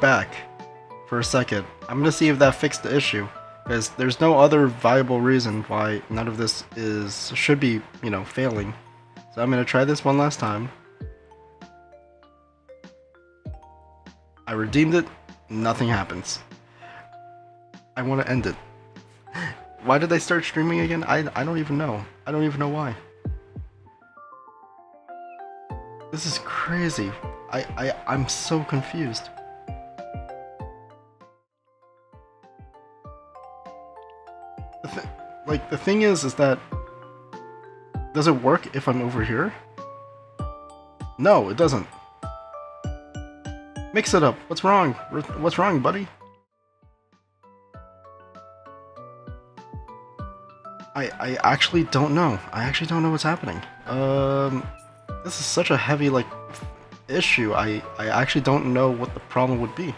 back for a second. I'm gonna see if that fixed the issue, because there's no other viable reason why none of this should be, failing. So I'm gonna try this one last time. I redeemed it, nothing happens. I want to end it. Why did I start streaming again? I don't even know. I don't even know why. This is crazy. I'm so confused. The thing is that, does it work if I'm over here? No, it doesn't. Mix it up. What's wrong? What's wrong, buddy? I actually don't know. I actually don't know what's happening. This is such a heavy, issue. I actually don't know what the problem would be.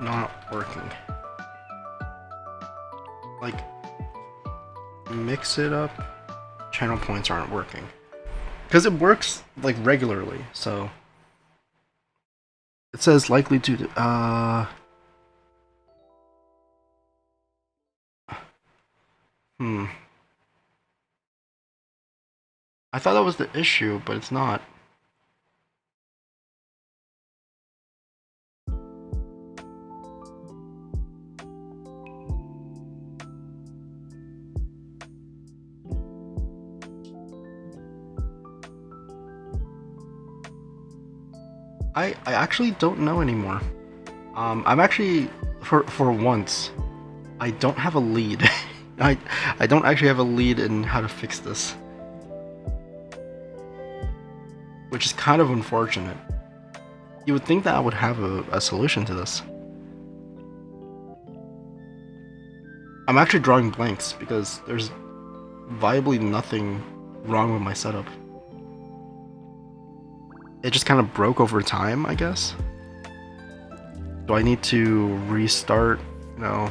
Not working. Mix it up. Channel points aren't working. Because it works, regularly, so... It says likely to... I thought that was the issue, but it's not. I actually don't know anymore. I'm actually, for once, I don't have a lead. I don't actually have a lead in how to fix this. Which is kind of unfortunate. You would think that I would have a solution to this. I'm actually drawing blanks because there's viably nothing wrong with my setup. It just kind of broke over time, I guess. Do I need to restart? No.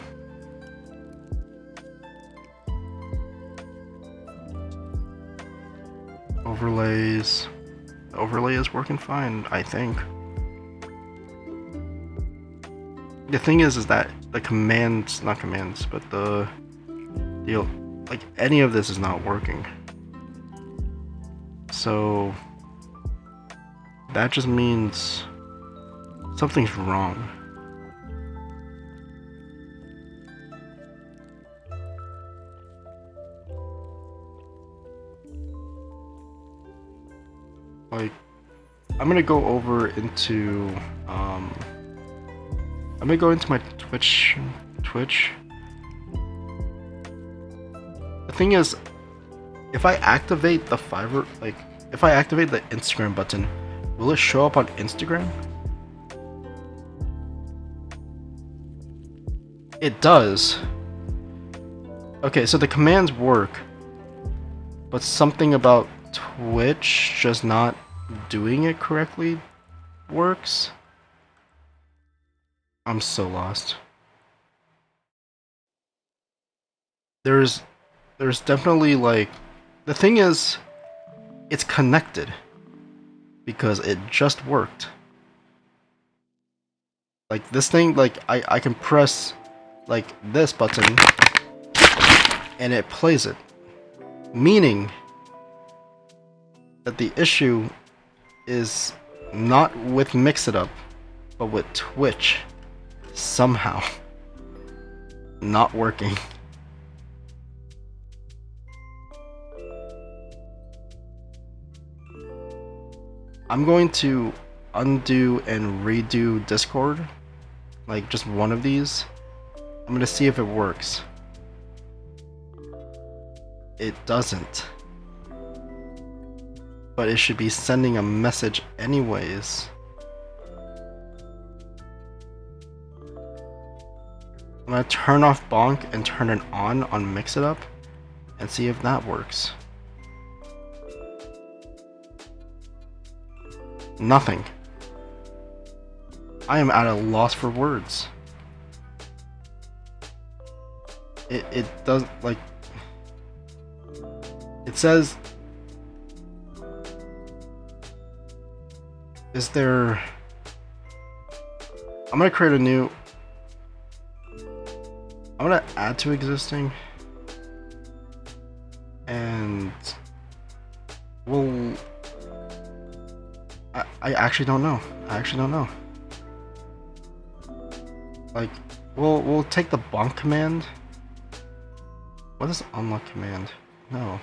Overlays. The overlay is working fine, I think. The thing is that the commands, not commands, but any of this is not working. So that just means something's wrong. I'm gonna go over into I'm gonna go into my Twitch. The thing is, if I activate the Fiverr, if I activate the Instagram button, will it show up on Instagram? It does. Okay, so the commands work, but something about Twitch just not doing it correctly works. I'm so lost. There's definitely the thing is, it's connected because it just worked. This thing, I can press this button and it plays it, meaning that the issue is not with Mix It Up, but with Twitch somehow not working. I'm going to undo and redo Discord, just one of these. I'm gonna see if it works. It doesn't. But it should be sending a message anyways. I'm gonna turn off Bonk and turn it on Mix It Up. and see if that works. Nothing. I am at a loss for words. It does, like, it says, is there, I'm gonna create a new, I'm gonna add to existing, and we'll, I actually don't know. I actually don't know. Like, we'll take the bonk command. What is unlock command? No.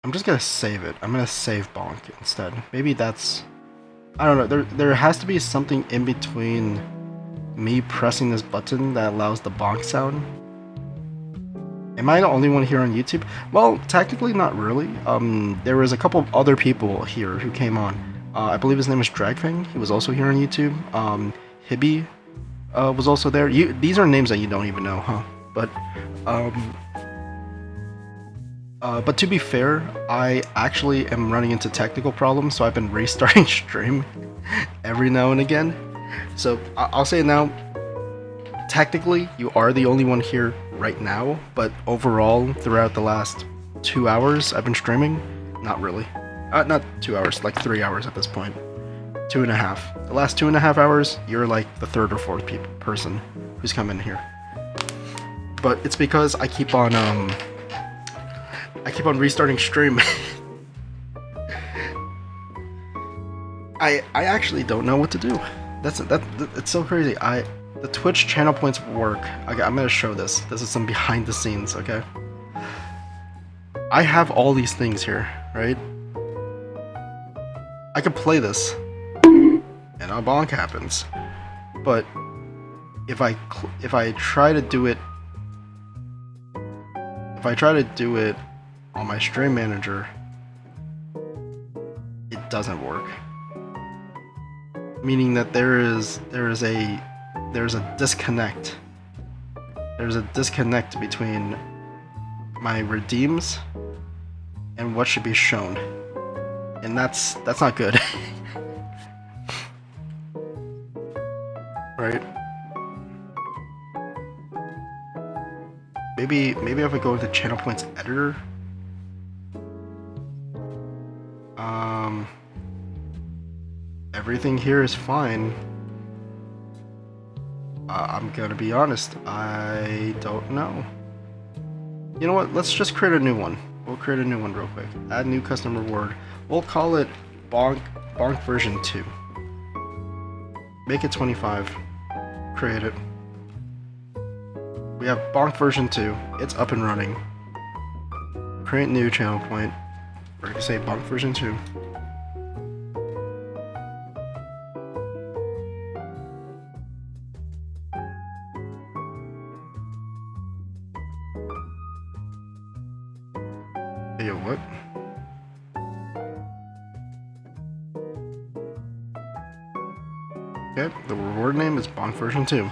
I'm just gonna save it. I'm gonna save bonk instead. Maybe that's, I don't know. There has to be something in between me pressing this button that allows the bonk sound. Am I the only one here on YouTube? Well, technically not really. There was a couple of other people here who came on. I believe his name is Dragfang. He was also here on YouTube. Hibby was also there. These are names that you don't even know, huh? But to be fair, I actually am running into technical problems, so I've been restarting stream every now and again. So I'll say it now. Technically, you are the only one here right now, but overall, throughout the last 2 hours I've been streaming, not really. Not 2 hours, like 3 hours at this point. 2.5. The last 2.5 hours, you're like the third or fourth person who's come in here. But it's because I keep on restarting stream. I actually don't know what to do. It's so crazy. The Twitch channel points work. Okay, I'm gonna show this. This is some behind the scenes, okay? I have all these things here, right? I could play this, and a bonk happens. But if I try to do it, on my stream manager, it doesn't work. Meaning that there is a disconnect. There's a disconnect between my redeems and what should be shown, and that's not good. Right? Maybe if I go into channel points editor. Everything here is fine. I'm gonna be honest, I don't know. You know what, let's just create a new one. We'll create a new one real quick. Add new custom reward. We'll call it bonk version 2. Make it 25. Create it. We have bonk version 2. It's up and running. Create new channel point. We're gonna say bonk version 2. Yo, what? Okay, the reward name is bonk version 2.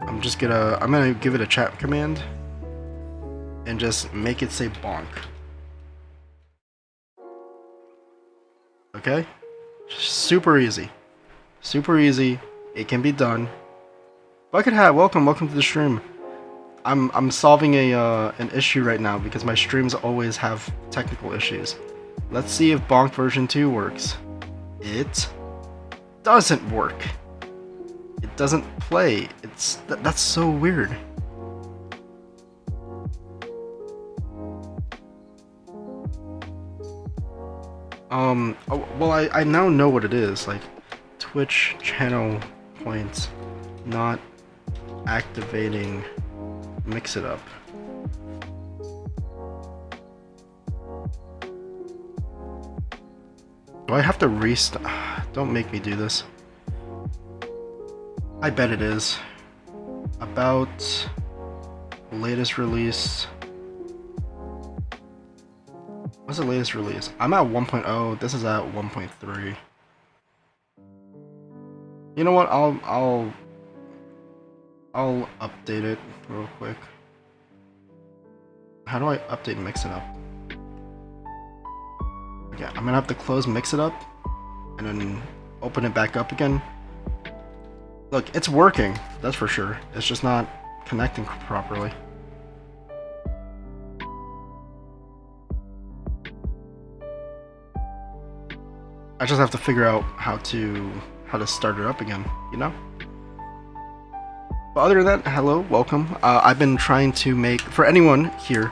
I'm gonna give it a chat command and just make it say bonk. Okay? Super easy. Super easy. It can be done. Bucket Hat, welcome to the stream. I'm solving an issue right now because my streams always have technical issues. Let's see if bonk version 2 works. It doesn't work. It doesn't play. That's so weird. Well, I now know what it is. Like, Twitch channel points not activating. Mix it up. Do I have to restart? Don't make me do this. I bet it is. About latest release. What's the latest release? I'm at 1.0. This is at 1.3. You know what? I'll update it real quick. How do I update Mix It Up? Okay, I'm gonna have to close Mix It Up and then open it back up again. Look, it's working, that's for sure. It's just not connecting properly. I just have to figure out how to start it up again, you know? But other than that, hello, welcome. I've been trying to make, for anyone here,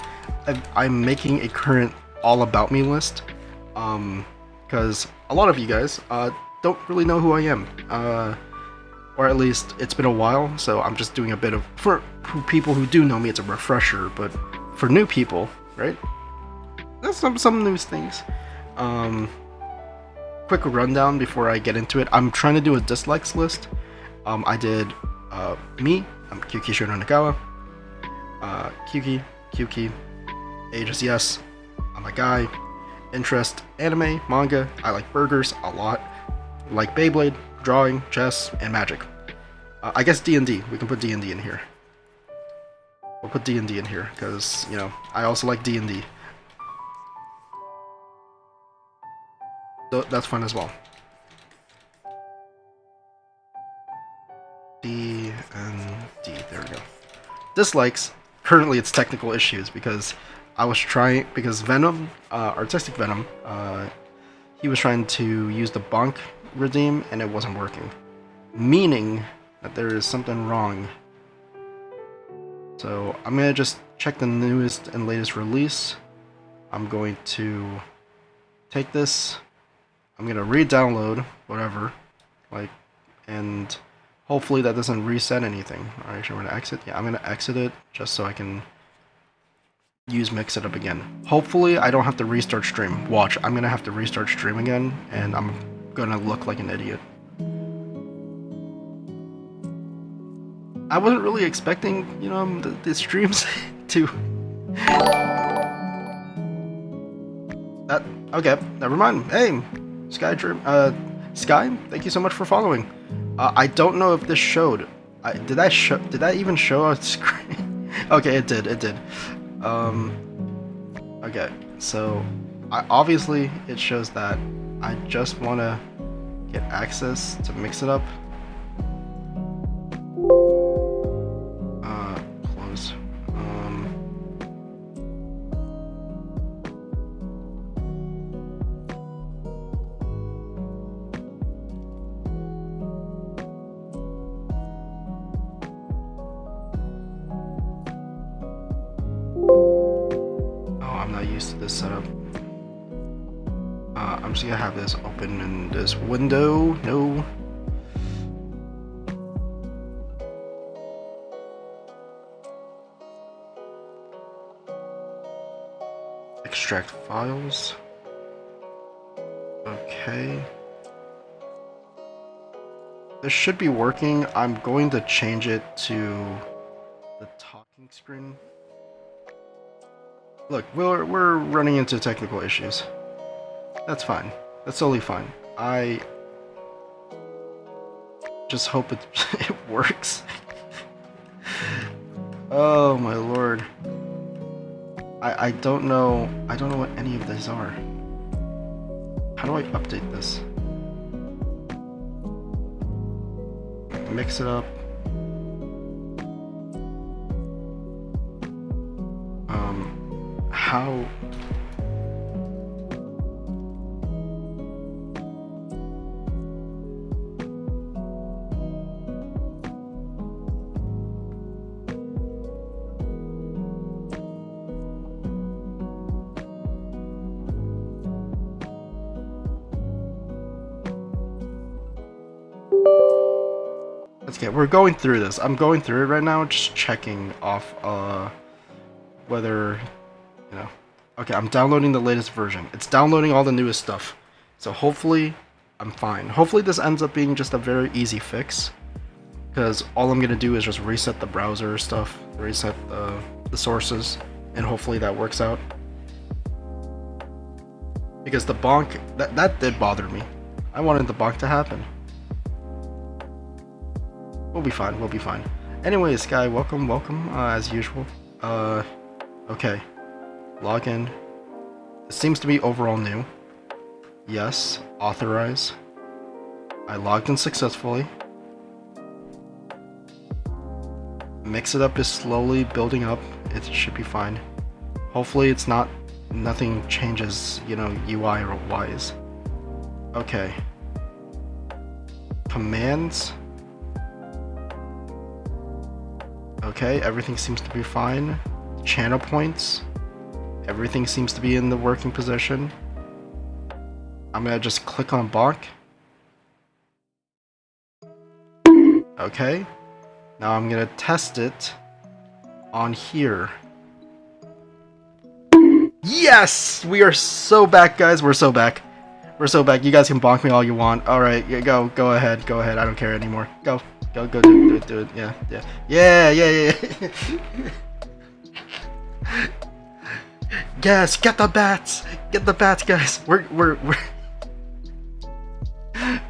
I'm making a current all about me list. Because a lot of you guys don't really know who I am. Or at least it's been a while, so I'm just doing a bit of, for people who do know me, it's a refresher, but for new people, right? That's some new things. Quick rundown before I get into it. I'm trying to do a dislikes list. I did me, I'm Kyuki Shironagawa, Kyuki, age is yes, I'm a guy, interest, anime, manga, I like burgers a lot, like Beyblade, drawing, chess, and magic. I guess D&D, we can put D&D in here. We'll put D&D in here, because, you know, I also like D&D. So that's fun as well. D and D, there we go. Dislikes, currently it's technical issues, because I was trying, because Venom, Artistic Venom, he was trying to use the bonk redeem and it wasn't working. Meaning that there is something wrong. So I'm gonna just check the newest and latest release. I'm going to take this, I'm gonna re-download whatever, like, and hopefully that doesn't reset anything. Alright, I'm gonna exit. Yeah, I'm gonna exit it just so I can use Mix It Up again. Hopefully I don't have to restart stream. Watch, I'm gonna have to restart stream again and I'm gonna look like an idiot. I wasn't really expecting, you know, the streams to... That, okay, never mind. Hey, Sky, thank you so much for following. I don't know if this showed. Did that even show on screen? Okay, it did. Okay, so obviously it shows that I just want to get access to Mix It Up. Close. I'm not used to this setup. I'm just gonna have this open in this window. No. Extract files. Okay. This should be working. I'm going to change it to the talking screen. Look, we're running into technical issues. That's fine. That's totally fine. I just hope it works. Oh my lord. I don't know what any of these are. How do I update this? Mix It Up. How? Okay, we're going through this. I'm going through it right now, just checking off whether, you know. Okay, I'm downloading the latest version. It's downloading all the newest stuff. So hopefully I'm fine. Hopefully this ends up being just a very easy fix, because all I'm gonna do is just reset the browser stuff, reset the sources, and hopefully that works out. Because the bonk, that did bother me. I wanted the bonk to happen. We'll be fine. We'll be fine. Anyway, Sky, welcome, welcome, as usual. Okay. Login. It seems to be overall new. Yes. Authorize. I logged in successfully. Mix It Up is slowly building up. It should be fine. Hopefully it's not... nothing changes, you know, UI or wise. Okay. Commands. Okay, everything seems to be fine. Channel points. Everything seems to be in the working position. I'm gonna just click on Bonk. Okay. Now I'm gonna test it on here. Yes! We are so back, guys. We're so back. We're so back. You guys can bonk me all you want. Alright, yeah, go ahead. Go ahead. I don't care anymore. Go, do it. Yeah. Yes, get the bats! Get the bats, guys!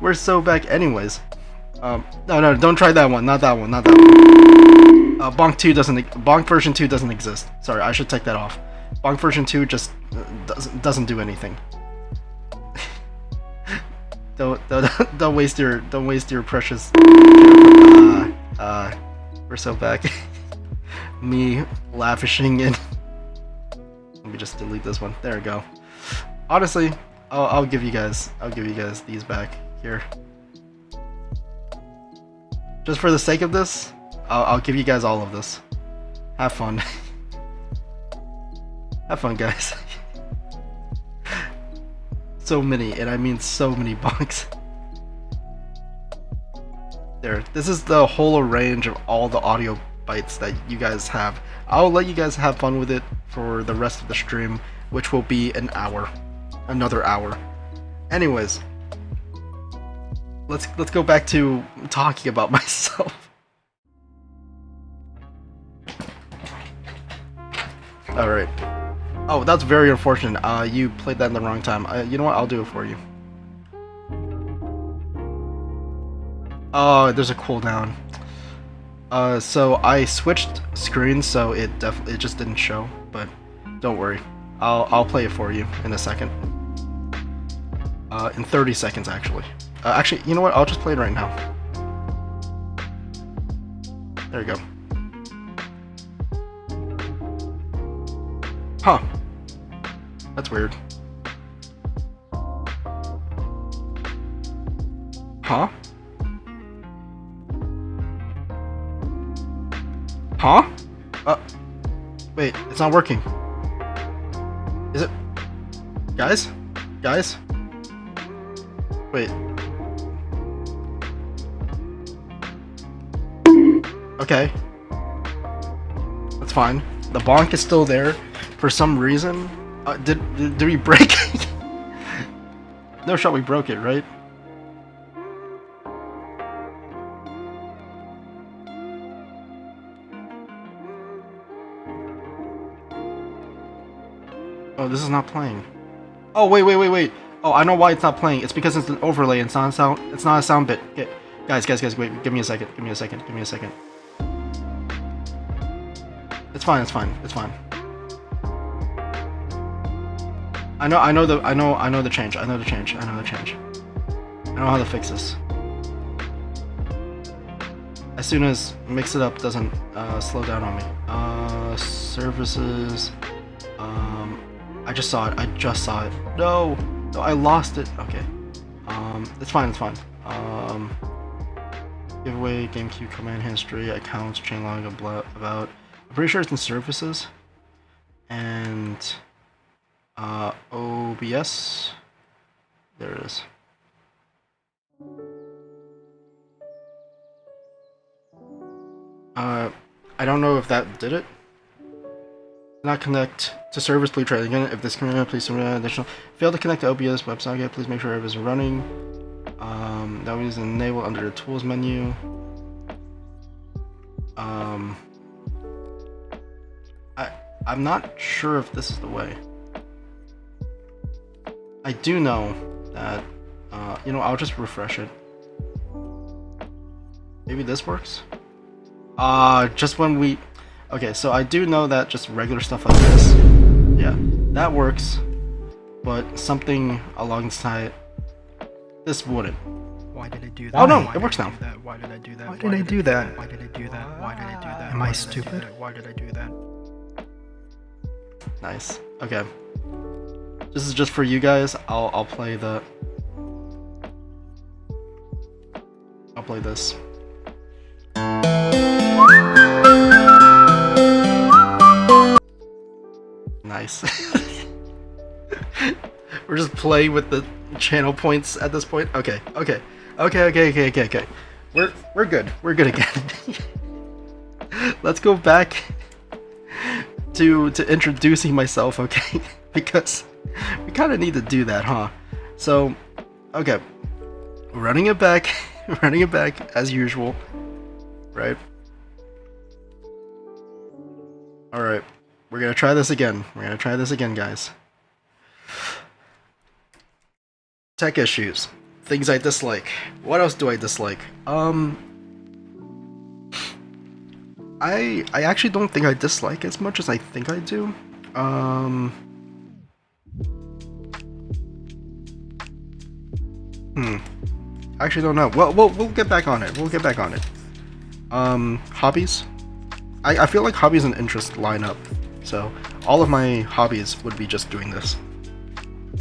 We're so back anyways. No, don't try that one. Not that one. Bonk 2 Bonk version 2 doesn't exist. Sorry, I should take that off. Bonk version 2 just doesn't do anything. don't waste your precious. We're so back. Me lavishing in. Let me just delete this one. There we go. Honestly, I'll give you guys these back here. Just for the sake of this, I'll give you guys all of this. Have fun. Have fun, guys. So many, and I mean so many bonks. There. This is the whole range of all the audio bites that you guys have. I'll let you guys have fun with it for the rest of the stream, which will be an hour. Another hour. Anyways. Let's go back to talking about myself. Alright. Oh, that's very unfortunate. You played that in the wrong time. You know what? I'll do it for you. Oh, there's a cooldown. So I switched screens, so it just didn't show. But don't worry, I'll play it for you in a second. In 30 seconds, actually. Actually, you know what? I'll just play it right now. There you go. Huh. That's weird. Huh? Huh? Wait, it's not working. Is it? Guys? Guys? Wait. Okay. That's fine. The bonk is still there. For some reason. Did we break it? No shot we broke it, right? Oh, this is not playing. Oh, wait. Oh, I know why it's not playing. It's because it's an overlay. It's not a sound. It's not a sound bit. Guys, wait. Give me a second. It's fine. I know the change. I know how to fix this. As soon as Mix It Up doesn't slow down on me. Services. I just saw it. No, I lost it. Okay. It's fine. Giveaway, GameCube command history, accounts, chain log, about. I'm pretty sure it's in services. And OBS. There it is. I don't know if that did it. Not connect to service, please try it again. If this can please submit additional. Fail to connect to OBS website yet, please make sure it is running. That means enable under the tools menu. I'm not sure if this is the way. I do know that, you know, I'll just refresh it. Maybe this works? Just when we... Okay, so I do know that just regular stuff like this, yeah, that works, but something alongside this wouldn't. Why did I do that? Oh no, Why it works now. Why did I do that? Why did I do that? Why did I do that? Why did I do that? Am I stupid? Why did I do that? Nice. Okay. This is just for you guys. I'll play the... I'll play this. Nice. We're just playing with the channel points at this point. Okay. We're good. We're good again. Let's go back to introducing myself, okay? Because we kind of need to do that, huh? So, okay. Running it back as usual, right? Alright, we're gonna try this again. Guys. Tech issues. Things I dislike. What else do I dislike? I actually don't think I dislike as much as I think I do. I actually don't know. Well, we'll get back on it. Hobbies. I feel like hobbies and interests line up. So all of my hobbies would be just doing this.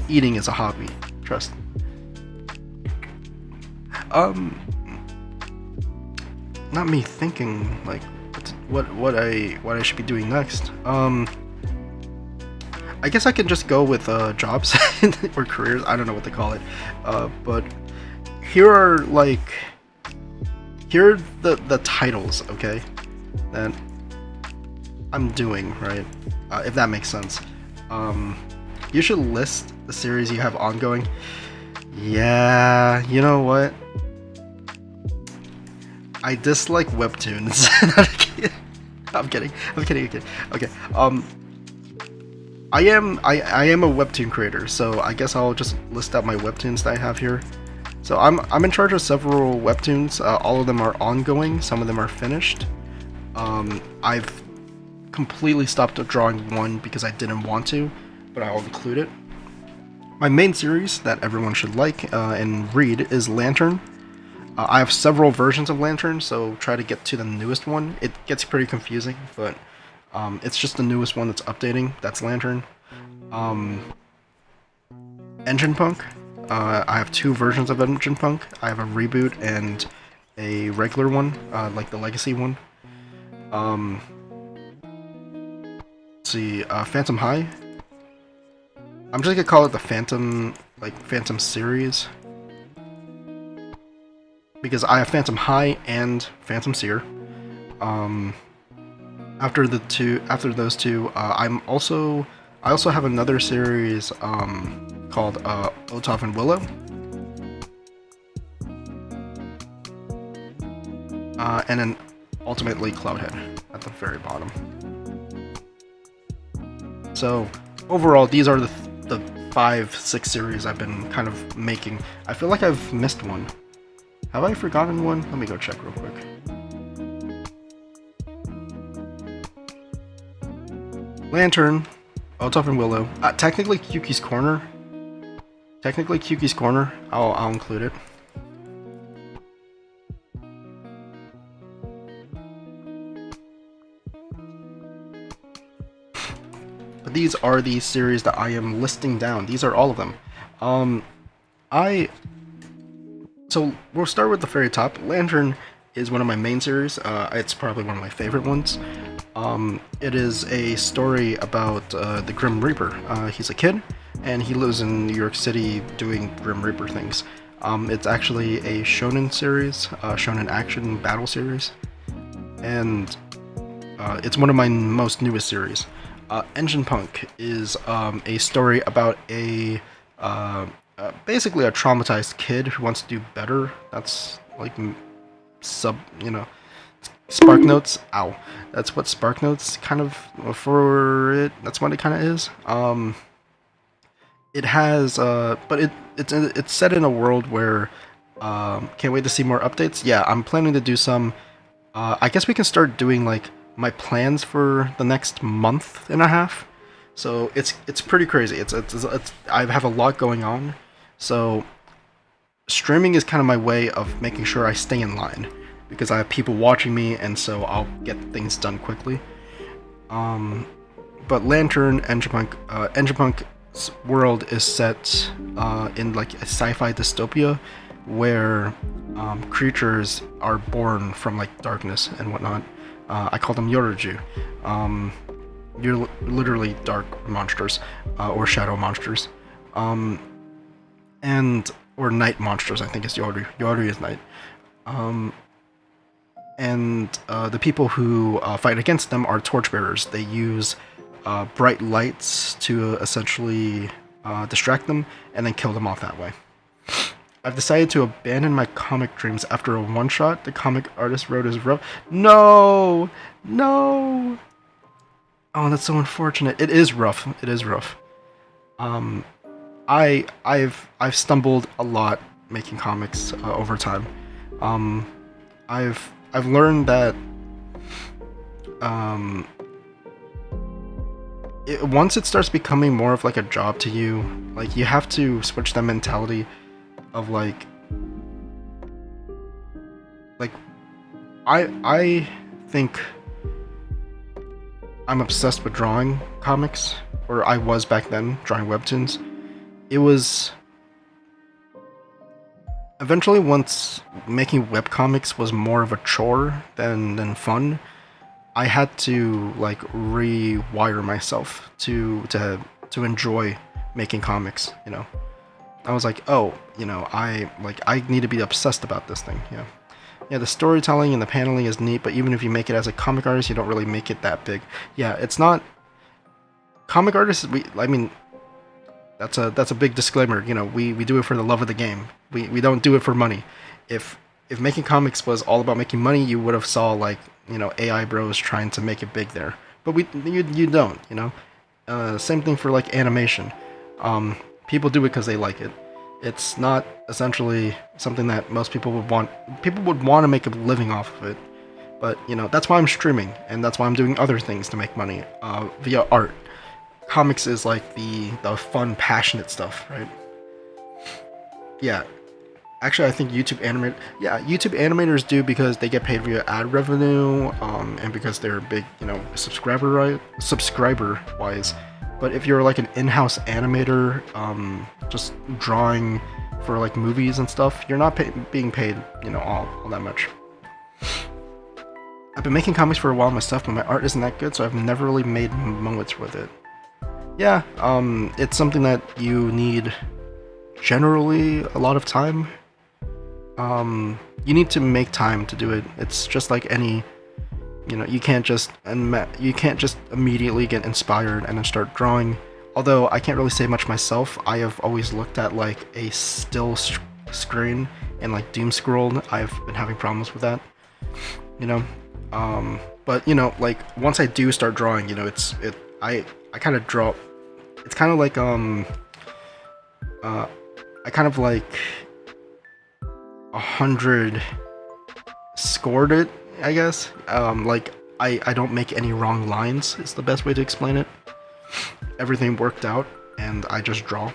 Eating is a hobby. Trust. Not me thinking like what I should be doing next. I guess I can just go with jobs or careers. I don't know what to call it. But here are the titles, okay, that I'm doing, right? If that makes sense. You should list the series you have ongoing. Yeah, you know what? I dislike webtoons. I'm kidding. Okay. I am a webtoon creator, so I guess I'll just list out my webtoons that I have here. So I'm in charge of several webtoons. All of them are ongoing. Some of them are finished. I've completely stopped drawing one because I didn't want to, but I'll include it. My main series that everyone should like and read is Lantern. I have several versions of Lantern, so try to get to the newest one. It gets pretty confusing, but it's just the newest one that's updating. That's Lantern. Engine Punk. I have two versions of Engine Punk. I have a reboot and a regular one, like the Legacy one. Let's see, Phantom High. I'm just gonna call it the Phantom series. Because I have Phantom High and Phantom Seer. After those two, I also have another series called Otov and Willow. And then ultimately Cloudhead at the very bottom. So overall, these are the 5-6 series I've been kind of making. I feel like I've missed one. Have I forgotten one? Let me go check real quick. Lantern, Otov and Willow. Technically Kyuki's Corner. I'll include it. But these are the series that I am listing down. These are all of them. So we'll start with the very top. Lantern is one of my main series. It's probably one of my favorite ones. It is a story about the Grim Reaper. He's a kid, and he lives in New York City doing Grim Reaper things. It's actually a shonen series, shonen action battle series, and it's one of my most newest series. Engine Punk is a story about basically a traumatized kid who wants to do better. That's like Spark Notes. Ow. That's what Spark Notes kind of that's what it kind of is. It has but it's set in a world where Can't wait to see more updates. Yeah, I'm planning to do some. I guess we can start doing like my plans for the next month and a half. So it's pretty crazy. It's I have a lot going on. So streaming is kind of my way of making sure I stay in line because I have people watching me, and so I'll get things done quickly. But Lantern Enderpunk's world is set in like a sci-fi dystopia where creatures are born from like darkness and whatnot. I call them Yoruju. You're literally dark monsters or shadow monsters, and or night monsters. I think it's Yoru. Yoru is night. And the people who fight against them are torchbearers. They use bright lights to essentially distract them and then kill them off that way. I've decided to abandon my comic dreams after a one-shot the comic artist wrote is rough. No! No! Oh, that's so unfortunate. It is rough. It is rough. I've stumbled a lot making comics over time. I've learned that once it starts becoming more of like a job to you, like you have to switch that mentality of like I think I'm obsessed with drawing comics, or I was back then drawing webtoons. It was eventually, once making webcomics was more of a chore than fun, I had to like rewire myself to enjoy making comics, you know. I was like, oh, you know, I need to be obsessed about this thing, you know. Yeah, the storytelling and the paneling is neat, but even if you make it as a comic artist, you don't really make it that big. Yeah, it's not comic artists. I mean, that's a big disclaimer. You know, we do it for the love of the game. We don't do it for money. If making comics was all about making money, you would have saw like, you know, AI bros trying to make it big there. But you don't, you know. Same thing for like animation. People do it because they like it. It's not essentially something that most people would want. People would want to make a living off of it. But, you know, that's why I'm streaming, and that's why I'm doing other things to make money via art. Comics is like the fun, passionate stuff, right? Yeah. Actually, I think YouTube animators do because they get paid via ad revenue, and because they're big, you know, subscriber wise. But if you're like an in-house animator, just drawing for like movies and stuff, you're not being paid, you know, all that much. I've been making comics for a while myself, but my art isn't that good, so I've never really made moments with it. Yeah, it's something that you need generally a lot of time. You need to make time to do it. It's just like any, you know, you can't just immediately get inspired and then start drawing. Although I can't really say much myself. I have always looked at like a still screen and like doom scrolled. I've been having problems with that, you know. But you know, like once I do start drawing, you know, I kind of draw. It's kind of like I kind of like 100 scored it, I guess. Like I don't make any wrong lines is the best way to explain it. Everything worked out and I just draw.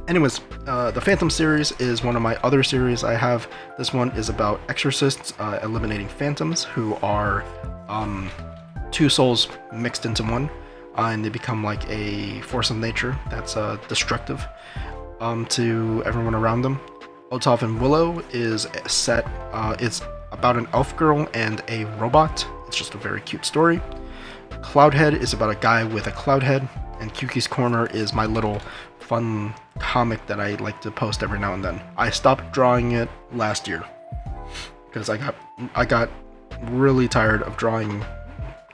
Anyways, the Phantom series is one of my other series I have. This one is about exorcists eliminating phantoms who are two souls mixed into one, and they become like a force of nature that's destructive to everyone around them. Otov and Willow is set. It's about an elf girl and a robot. It's just a very cute story. Cloudhead is about a guy with a cloud head, and Kuki's Corner is my little fun comic that I like to post every now and then. I stopped drawing it last year because I got really tired of drawing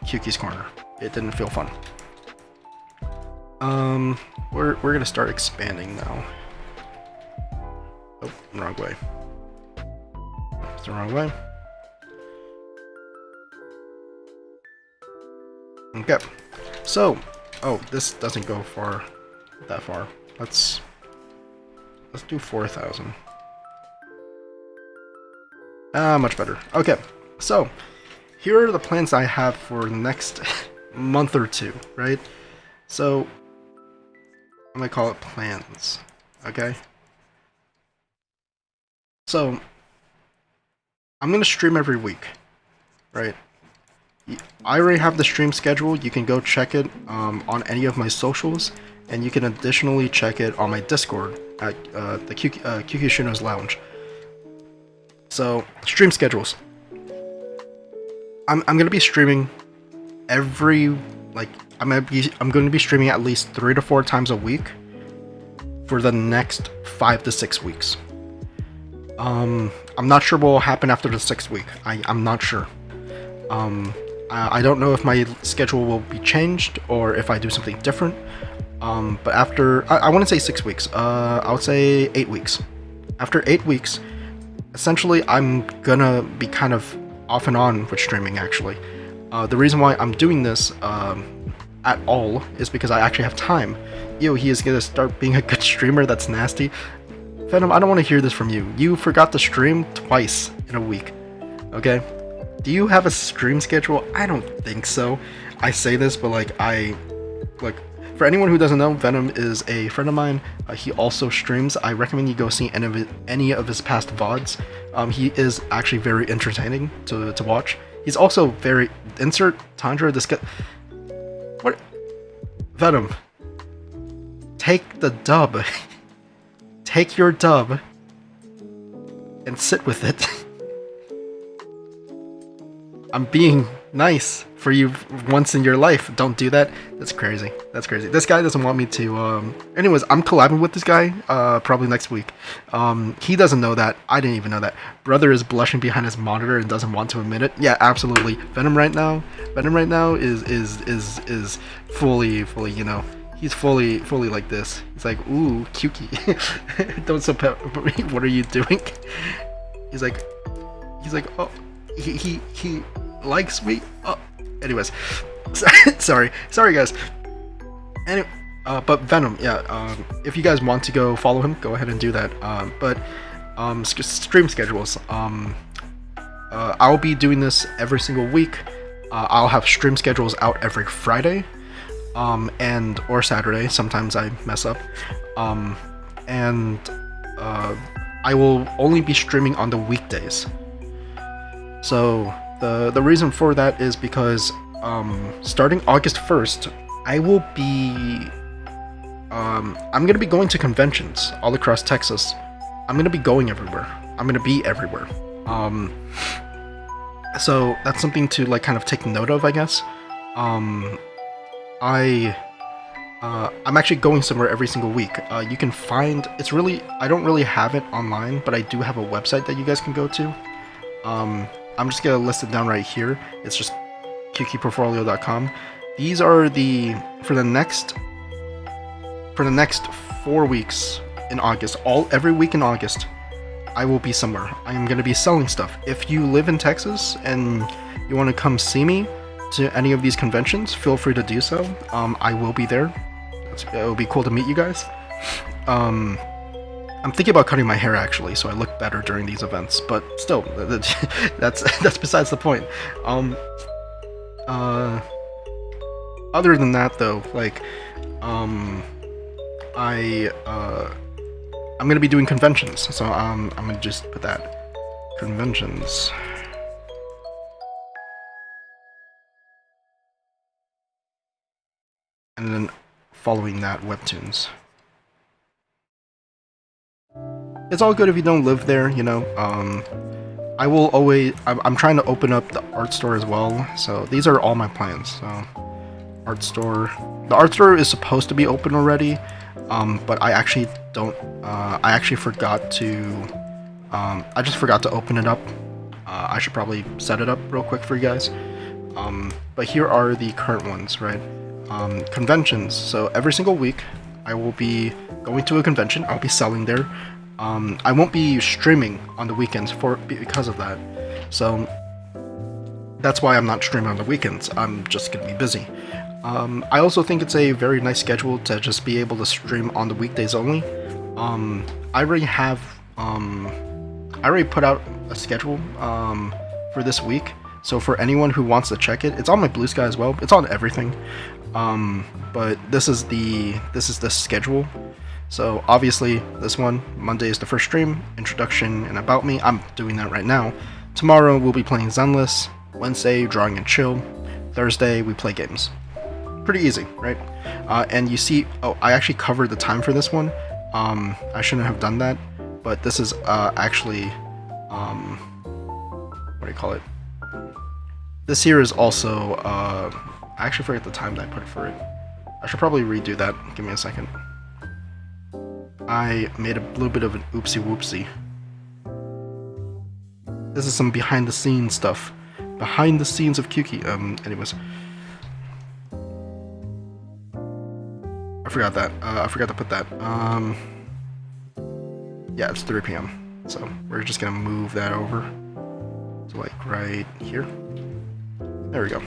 Kuki's Corner. It didn't feel fun. We're gonna start expanding now. Oh, wrong way. It's the wrong way. Okay, so, oh, this doesn't go that far. Let's do 4,000. Much better. Okay, so here are the plans I have for the next month or two, right? So I'm gonna call it plans, okay? So I'm gonna stream every week, right? I already have the stream schedule. You can go check it on any of my socials, and you can additionally check it on my Discord at the QQ Shino's Lounge. So stream schedules. I'm gonna be streaming every I'm going to be streaming at least 3 to 4 times a week for the next 5 to 6 weeks. I'm not sure what will happen after the 6th week. I'm not sure. I don't know if my schedule will be changed or if I do something different. But after I want to say 6 weeks. I would say 8 weeks. After 8 weeks, essentially I'm gonna be kind of off and on with streaming. Actually, the reason why I'm doing this at all is because I actually have time. Yo, he is gonna start being a good streamer. That's nasty. Venom, I don't want to hear this from you. You forgot to stream twice in a week. Okay? Do you have a stream schedule? I don't think so. I say this, but for anyone who doesn't know, Venom is a friend of mine. He also streams. I recommend you go see any of his past VODs. He is actually very entertaining to watch. He's also very... Insert Tundra, this guy... What? Venom. Take the dub. Take your dub and sit with it. I'm being nice for you once in your life. Don't do that. That's crazy. That's crazy. This guy doesn't want me to... Anyways, I'm collabing with this guy probably next week. He doesn't know that. I didn't even know that. Brother is blushing behind his monitor and doesn't want to admit it. Yeah, absolutely. Venom right now is fully, you know, he's fully like this. He's like, ooh, Kyuki. Don't so what are you doing? He's like, oh, he likes me. Oh, anyways, sorry guys. Anyway, but Venom, yeah. If you guys want to go follow him, go ahead and do that. But stream schedules. I'll be doing this every single week. I'll have stream schedules out every Friday, or Saturday. Sometimes I mess up. I will only be streaming on the weekdays. So the reason for that is because starting August 1st, I will be I'm gonna be going to conventions all across Texas. I'm gonna be going everywhere. I'm gonna be everywhere. So that's something to kind of take note of, I guess. I'm actually going somewhere every single week. You can find I don't really have it online, but I do have a website that you guys can go to. I'm just gonna list it down right here. It's just QQportfolio.com. These are for the next 4 weeks in August. Every week in August, I will be somewhere. I am gonna be selling stuff. If you live in Texas and you want to come see me to any of these conventions, feel free to do so. I will be there. It will be cool to meet you guys. I'm thinking about cutting my hair actually, so I look better during these events. But still, that's besides the point. Other than that, though, I'm gonna be doing conventions, so I'm gonna just put that conventions. And then following that, webtoons. It's all good if you don't live there, you know. I will always... I'm trying to open up the art store as well, so these are all my plans. So, art store. The art store is supposed to be open already, but I actually don't... I actually forgot to... I just forgot to open it up. I should probably set it up real quick for you guys. But here are the current ones, right? Conventions. So every single week, I will be going to a convention. I'll be selling there. I won't be streaming on the weekends because of that. So that's why I'm not streaming on the weekends. I'm just gonna be busy. I also think it's a very nice schedule to just be able to stream on the weekdays only. I already have I already put out a schedule for this week. So for anyone who wants to check it, it's on my Blue Sky as well. It's on everything. But this is the schedule. So obviously this one, Monday is the first stream, introduction and about me. I'm doing that right now. Tomorrow we'll be playing Zenless. Wednesday, drawing and chill. Thursday we play games. Pretty easy, right? And you see, oh, I actually covered the time for this one. I shouldn't have done that, but this is actually, what do you call it? This here is also, I actually forget the time that I put for it. I should probably redo that. Give me a second. I made a little bit of an oopsie whoopsie. This is some behind the scenes stuff. Behind the scenes of Qq. Anyways. I forgot that. I forgot to put that. Yeah, it's 3 p.m. So we're just gonna move that over to like right here. There we go.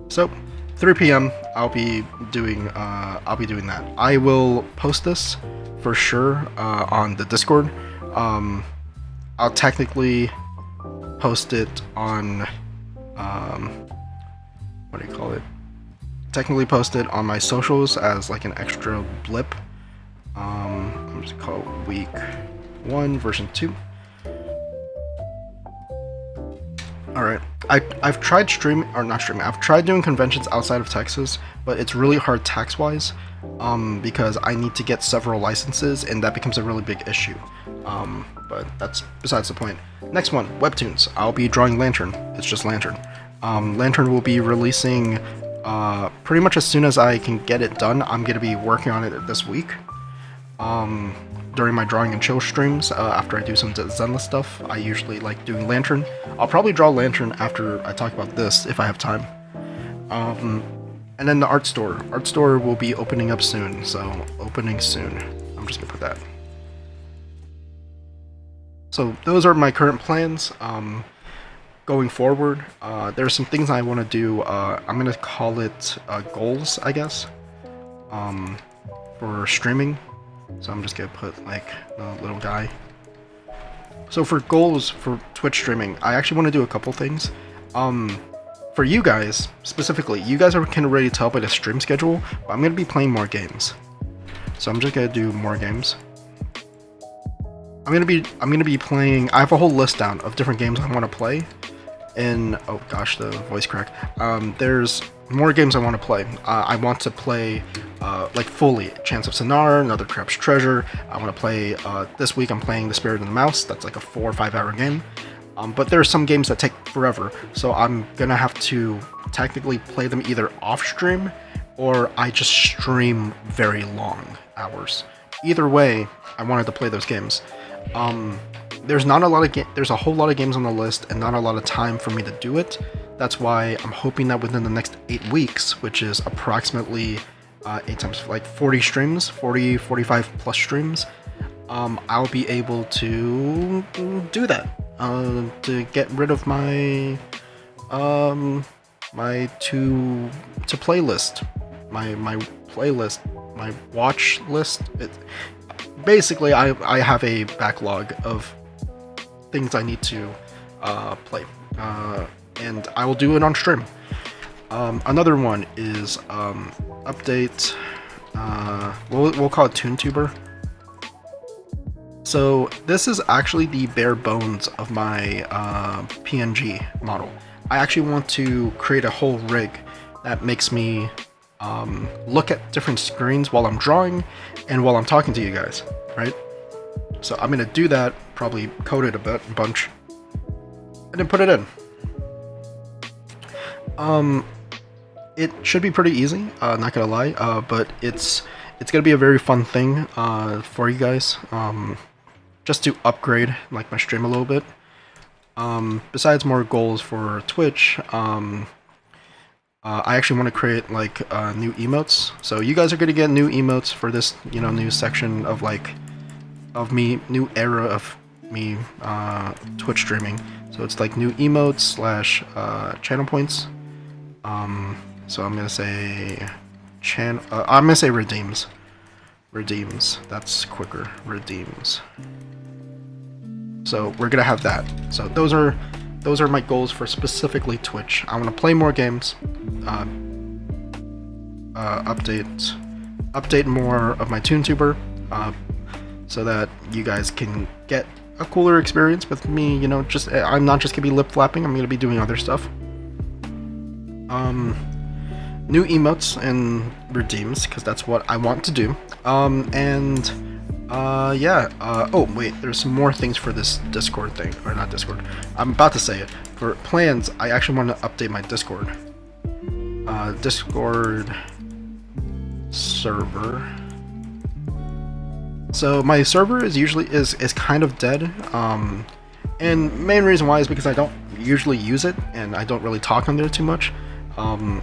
So 3 p.m. I'll be doing that. I will post this for sure on the Discord. I'll technically post it on what do you call it? Technically post it on my socials as like an extra blip. I'm just gonna call it week 1 version 2. Alright, I've tried streaming, or not streaming, I've tried doing conventions outside of Texas, but it's really hard tax-wise, because I need to get several licenses, and that becomes a really big issue. But that's besides the point. Next one, Webtoons. I'll be drawing Lantern. It's just Lantern. Lantern will be releasing pretty much as soon as I can get it done. I'm going to be working on it this week. During my drawing and chill streams, after I do some Zenless stuff, I usually like doing Lantern. I'll probably draw Lantern after I talk about this, if I have time. And then the art store. Art store will be opening up soon, so opening soon. I'm just gonna put that. So those are my current plans. Going forward, there's some things I want to do. I'm gonna call it goals, I guess, for streaming. So I'm just gonna put like the little guy. So for goals for Twitch streaming, I actually want to do a couple things. For you guys specifically, you guys can already tell by the stream schedule, but I'm gonna be playing more games. So I'm just gonna do more games. I'm gonna be playing. I have a whole list down of different games I want to play. And oh gosh, the voice crack. There's more games I want to play. I want to play like fully Chants of Sennaar, Another Crab's Treasure. I want to play this week. I'm playing The Spirit of the Mouse. That's like a 4 or 5 hour game. But there are some games that take forever, so I'm gonna have to technically play them either off stream or I just stream very long hours. Either way, I wanted to play those games. There's not a lot of there's a whole lot of games on the list and not a lot of time for me to do it. That's why I'm hoping that within the next 8 weeks, which is approximately 8 times like 40 streams, 45 plus streams, I'll be able to do that. To get rid of my my to playlist, my playlist, my watch list. Basically, I have a backlog of things I need to play, and I will do it on stream. Another one is update. We'll call it ToonTuber. So this is actually the bare bones of my PNG model. I actually want to create a whole rig that makes me look at different screens while I'm drawing and while I'm talking to you guys, right? So I'm gonna do that, probably code it a bunch, and then put it in. It should be pretty easy, not gonna lie, but it's gonna be a very fun thing for you guys. Just to upgrade like my stream a little bit. Besides more goals for Twitch, I actually want to create like new emotes. So you guys are gonna get new emotes for this, new section of me, new era of me Twitch streaming. So it's like new emotes / channel points. So I'm gonna say I'm gonna say redeems. redeems. That's quicker. Redeems. So we're gonna have that. So those are my goals for specifically Twitch. I want to play more games, update more of my ToonTuber, so that you guys can get a cooler experience with me. You know, just I'm not just gonna be lip flapping. I'm gonna be doing other stuff. New emotes and redeems, because that's what I want to do. Yeah. Oh wait, there's some more things for this Discord thing, or not Discord. I'm about to say it. For plans, I actually want to update my Discord. Discord server. So my server is kind of dead. And main reason why is because I don't usually use it, and I don't really talk on there too much. I'm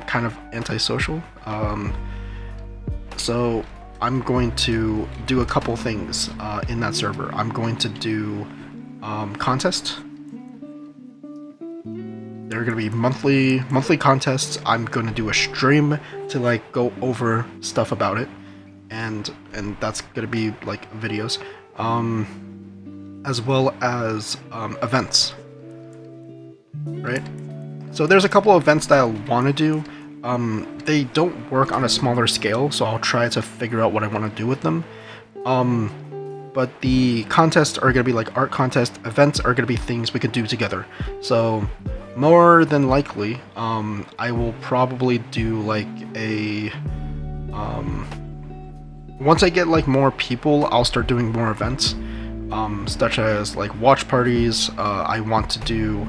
kind of antisocial. So I'm going to do a couple things in that server. I'm going to do contests. There are going to be monthly contests. I'm going to do a stream to like go over stuff about it, and that's going to be like videos, as well as events. Right? So there's a couple events that I want to do. They don't work on a smaller scale, so I'll try to figure out what I want to do with them. But the contests are going to be like art contests. Events are going to be things we could do together. So more than likely, I will probably do like a... once I get like more people, I'll start doing more events, such as like watch parties. I want to do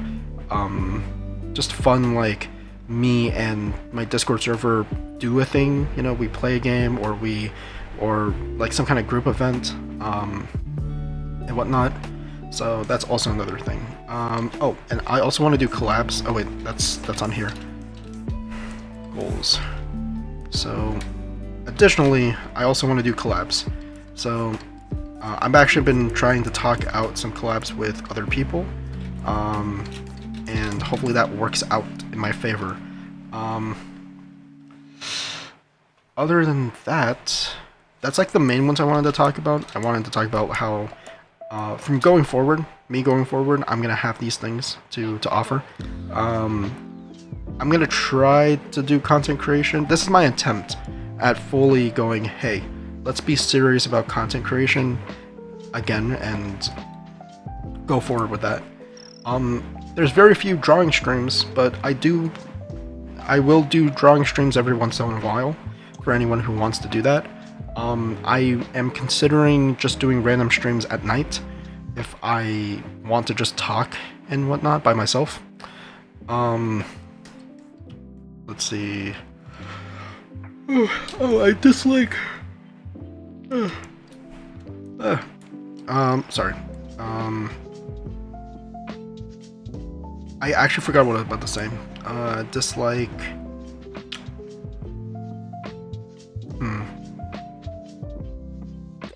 just fun, like me and my Discord server do a thing, you know, we play a game, or like some kind of group event, and whatnot. So that's also another thing. Oh, and I also want to do collabs. Oh wait, that's on here. Goals. So additionally, I also want to do collabs. So I've actually been trying to talk out some collabs with other people, and hopefully that works out in my favor. Other than that, that's like the main ones I wanted to talk about. I wanted to talk about how from going forward, I'm gonna have these things to offer. I'm gonna try to do content creation. This is my attempt at fully going, hey, let's be serious about content creation again and go forward with that. There's very few drawing streams, but I will do drawing streams every once in a while for anyone who wants to do that. I am considering just doing random streams at night if I want to just talk and whatnot by myself. Let's see. Oh, I dislike. Sorry. I actually forgot what I was about to say. Dislike.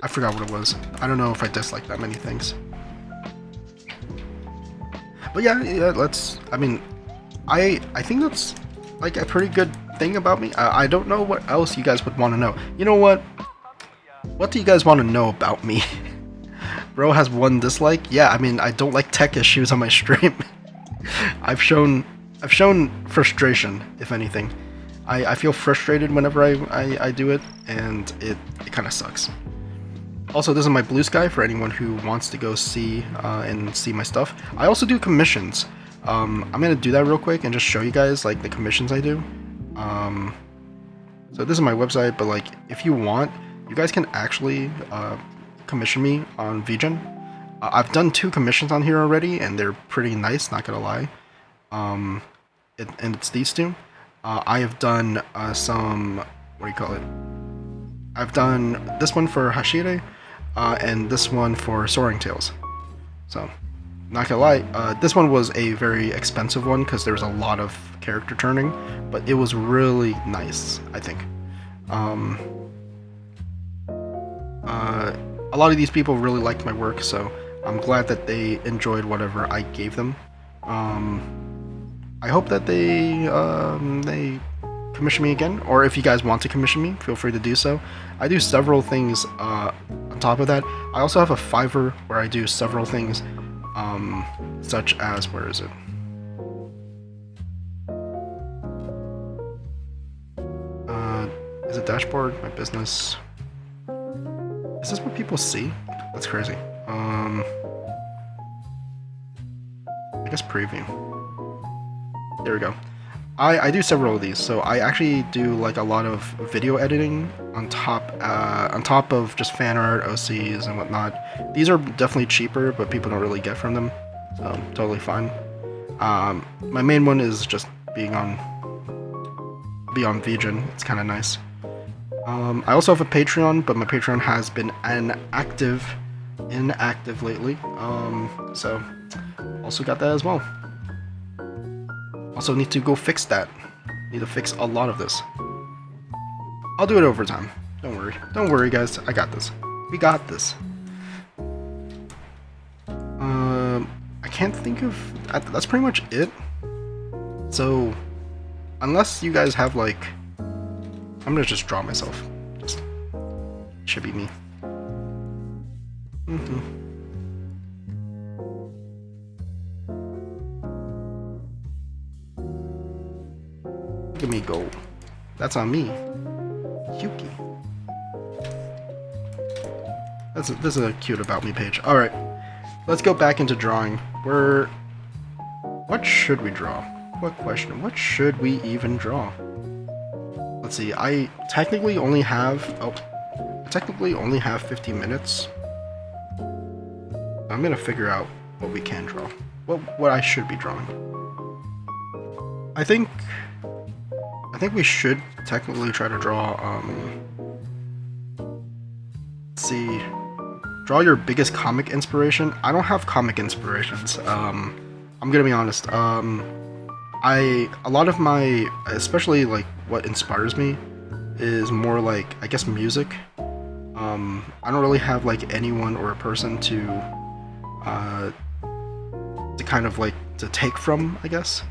I forgot what it was. I don't know if I dislike that many things. But yeah, I mean, I think that's like a pretty good thing about me. I don't know what else you guys would want to know. You know what? What do you guys want to know about me? Bro has one dislike? Yeah, I mean, I don't like tech issues on my stream. I've shown frustration, if anything. I feel frustrated whenever I do it, and it kind of sucks. Also, this is my Blue Sky for anyone who wants to go see and see my stuff. I also do commissions. I'm gonna do that real quick and just show you guys like the commissions I do. So this is my website, but like if you want, you guys can actually commission me on VGen. I've done 2 commissions on here already, and they're pretty nice, not gonna lie. And it's these 2. I have done some, what do you call it? I've done this one for Hashire, and this one for Soaring Tales. So, not gonna lie, this one was a very expensive one because there was a lot of character turning, but it was really nice, I think. A lot of these people really liked my work, so I'm glad that they enjoyed whatever I gave them. I hope that they commission me again, or if you guys want to commission me, feel free to do so. I do several things on top of that. I also have a Fiverr where I do several things, such as, where is it? Is it dashboard? My business. Is this what people see? That's crazy. I guess preview. There we go. I do several of these, so I actually do like a lot of video editing on top of just fan art, OCs, and whatnot. These are definitely cheaper, but people don't really get from them, so totally fine. My main one is just being on VGen. It's kind of nice. I also have a Patreon, but my Patreon has been inactive lately. So also got that as well. Also need to go fix that. Need to fix a lot of this. I'll do it over time. Don't worry. Don't worry, guys. I got this. We got this. I can't think of... That's pretty much it. So, unless you guys have, like... I'm gonna just draw myself. Just... Should be me. Look at me go. That's on me. Yuki. This is a cute about me page. Alright. Let's go back into drawing. What should we draw? What question? What should we even draw? Let's see. I technically only have 50 minutes. I'm gonna figure out what we can draw. What I should be drawing. I think we should technically try to draw, let's see, draw your biggest comic inspiration. I don't have comic inspirations. I'm gonna be honest. A lot of my, especially like what inspires me, is more like, I guess, music. I don't really have like anyone or a person to kind of like to take from, I guess.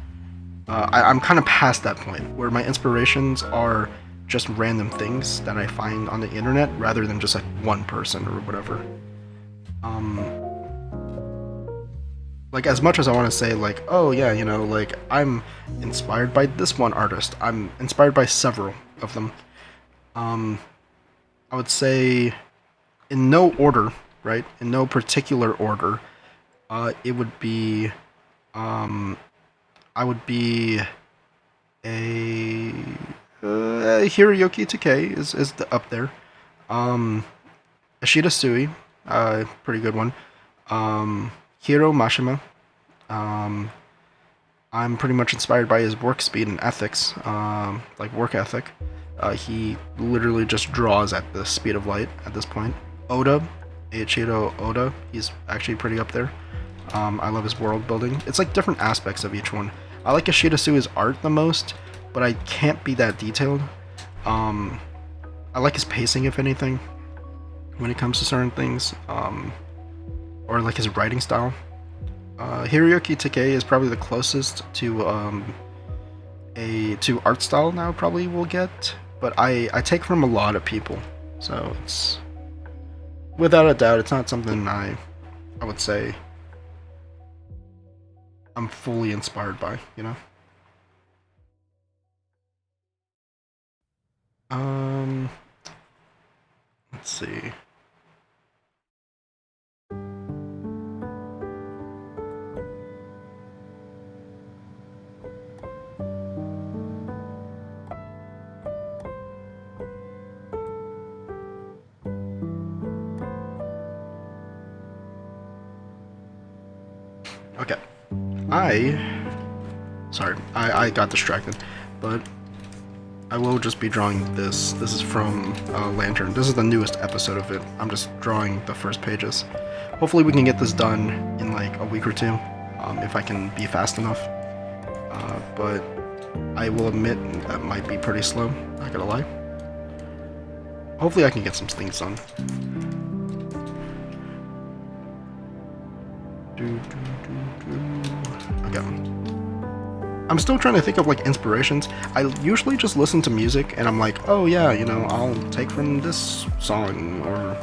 I'm kind of past that point where my inspirations are just random things that I find on the internet rather than just like one person or whatever. Like, as much as I want to say like, oh yeah, you know, like I'm inspired by this one artist, I'm inspired by several of them. I would say in no order, right? In no particular order, it would be I would be a Hiroyuki Takei is up there. Ashita Sui, pretty good one. Hiro Mashima. I'm pretty much inspired by his work speed and ethics, like work ethic. He literally just draws at the speed of light at this point. Oda, Eiichiro Oda, he's actually pretty up there. I love his world building. It's like different aspects of each one. I like Ashita Sui's art the most, but I can't be that detailed. I like his pacing, if anything, when it comes to certain things, or like his writing style. Hiroyuki Takei is probably the closest to art style now probably will get, but I take from a lot of people, so it's without a doubt it's not something I would say I'm fully inspired by, you know. Let's see. Okay. I got distracted, but I will just be drawing this. This is from Lantern. This is the newest episode of it. I'm just drawing the first pages. Hopefully we can get this done in like a week or two, if I can be fast enough. But I will admit that might be pretty slow, not gonna lie. Hopefully I can get some things done. Okay. I'm still trying to think of like inspirations. I usually just listen to music and I'm like, oh yeah, you know, I'll take from this song, or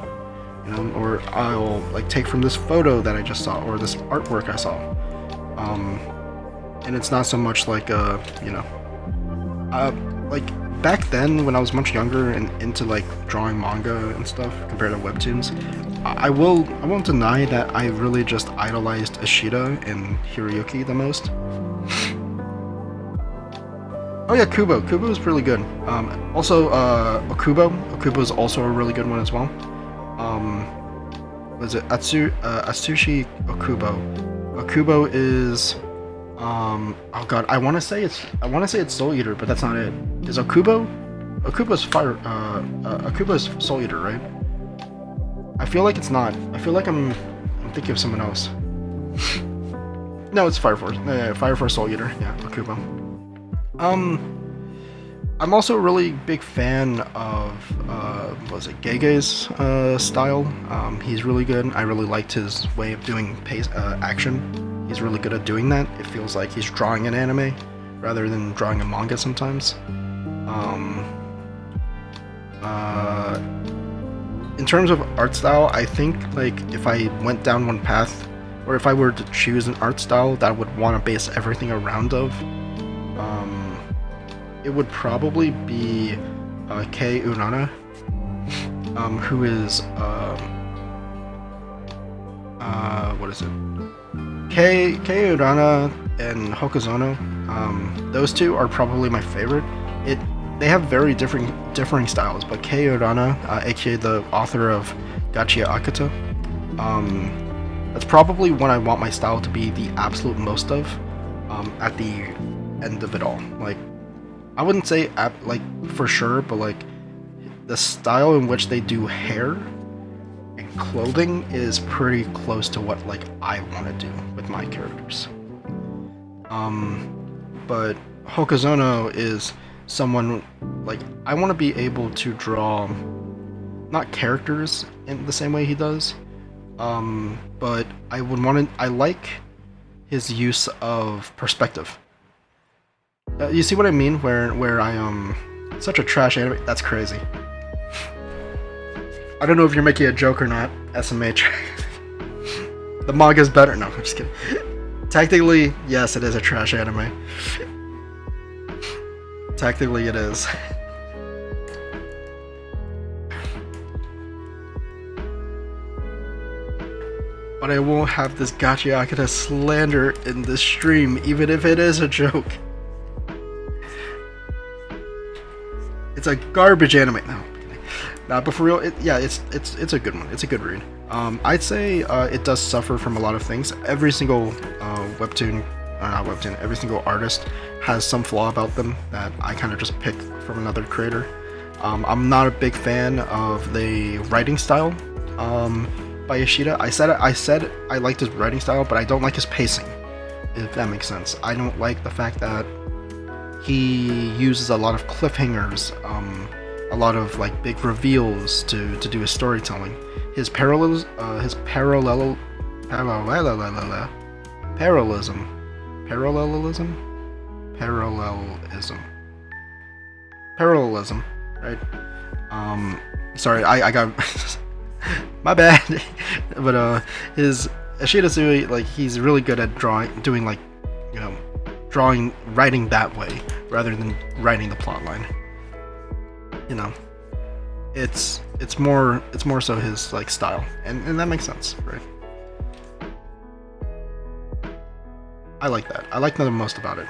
you know, or I'll like take from this photo that I just saw, or this artwork I saw. And it's not so much like you know, like back then when I was much younger and into like drawing manga and stuff compared to webtoons, I won't deny that I really just idolized Ishida and Hiroyuki the most. Oh yeah, Kubo. Kubo is really good. Also, Okubo. Okubo is also a really good one as well. Was it Atsushi Okubo? Okubo is oh god, I want to say it's Soul Eater, but that's not it. Is Okubo? Okubo's fire. Okubo's Soul Eater, right? I feel like it's not. I feel like I'm thinking of someone else. No, it's Fire Force. Yeah, Fire Force Soul Eater. Yeah, Okubo. I'm also a really big fan of what was it, Gege's style. He's really good. I really liked his way of doing action. He's really good at doing that. It feels like he's drawing an anime rather than drawing a manga sometimes. In terms of art style, I think like if I went down one path, or if I were to choose an art style that I would want to base everything around of, it would probably be Kei Urana, who is what is it? Kei Urana and Hokuzono. Those two are probably my favorite. They have very differing styles, but Kei Urana, aka the author of Gachia Akata, that's probably what I want my style to be the absolute most of at the end of it all. Like, I wouldn't say like for sure, but like the style in which they do hair and clothing is pretty close to what like I want to do with my characters. But Hokuzono is someone like I want to be able to draw not characters in the same way he does, but I like his use of perspective. You see what I mean? Where I such a trash anime. That's crazy. I don't know if you're making a joke or not, SMH. The manga's better. No, I'm just kidding. Technically, yes, it is a trash anime. Technically, it is. But I won't have this Gachia Akata slander in this stream, even if it is a joke. It's a garbage anime. No, nah, but for real, it's a good one. It's a good read. I'd say it does suffer from a lot of things. Every single every single artist has some flaw about them that I kind of just pick from another creator. I'm not a big fan of the writing style by Ishida. I said I liked his writing style, but I don't like his pacing, if that makes sense. I don't like the fact that he uses a lot of cliffhangers, a lot of like big reveals to do his storytelling. His parallelism, right? Sorry, I got my bad. But his Ishida Sui, like he's really good at doing like, you know, writing that way rather than writing the plot line. You know, it's more so his like style, and that makes sense, right? I like that. I like that the most about it.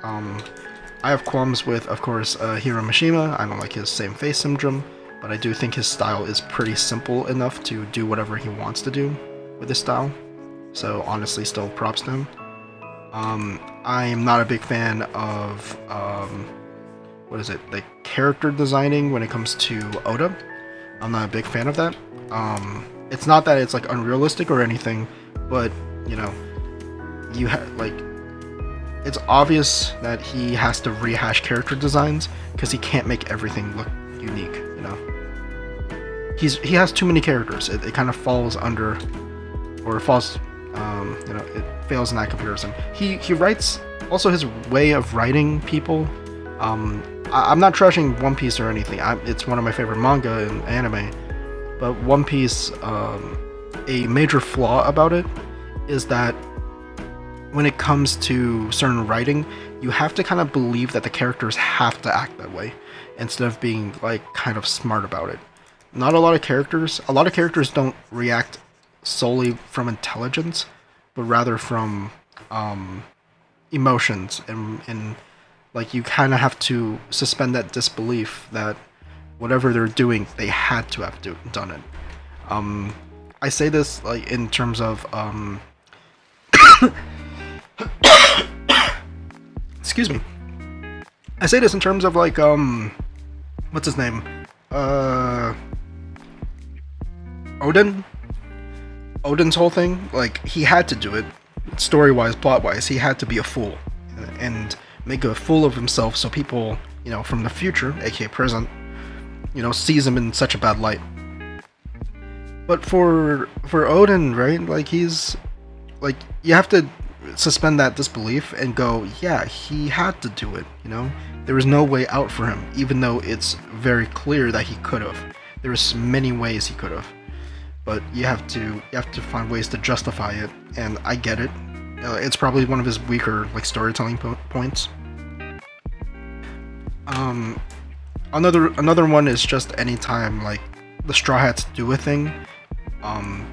I have qualms with, of course, Hiro Mishima. I don't like his same face syndrome, but I do think his style is pretty simple enough to do whatever he wants to do with his style. So honestly, still props to him. I am not a big fan of the character designing when it comes to Oda. I'm not a big fan of that. It's not that it's like unrealistic or anything, but you know, it's obvious that he has to rehash character designs because he can't make everything look unique. You know, he has too many characters. It kind of falls under, or falls. You know, it fails in that comparison. He writes also his way of writing people. I'm not trashing One Piece or anything. It's one of my favorite manga and anime. But One Piece, a major flaw about it is that when it comes to certain writing, you have to kind of believe that the characters have to act that way instead of being like kind of smart about it. Not a lot of characters don't react solely from intelligence, but rather from emotions, and like you kind of have to suspend that disbelief that whatever they're doing, they had to have done it. I say this like in terms of excuse me. I say this in terms of like what's his name? Odin. Odin's whole thing, like he had to do it, story-wise, plot-wise. He had to be a fool and make a fool of himself, so people, from the future, aka present, sees him in such a bad light. But for Odin, right? Like he's like you have to suspend that disbelief and go, yeah, he had to do it. There was no way out for him, even though it's very clear that he could have. There was many ways he could have. But you have to find ways to justify it, and I get it. It's probably one of his weaker like storytelling points. Another one is just anytime like the Straw Hats do a thing,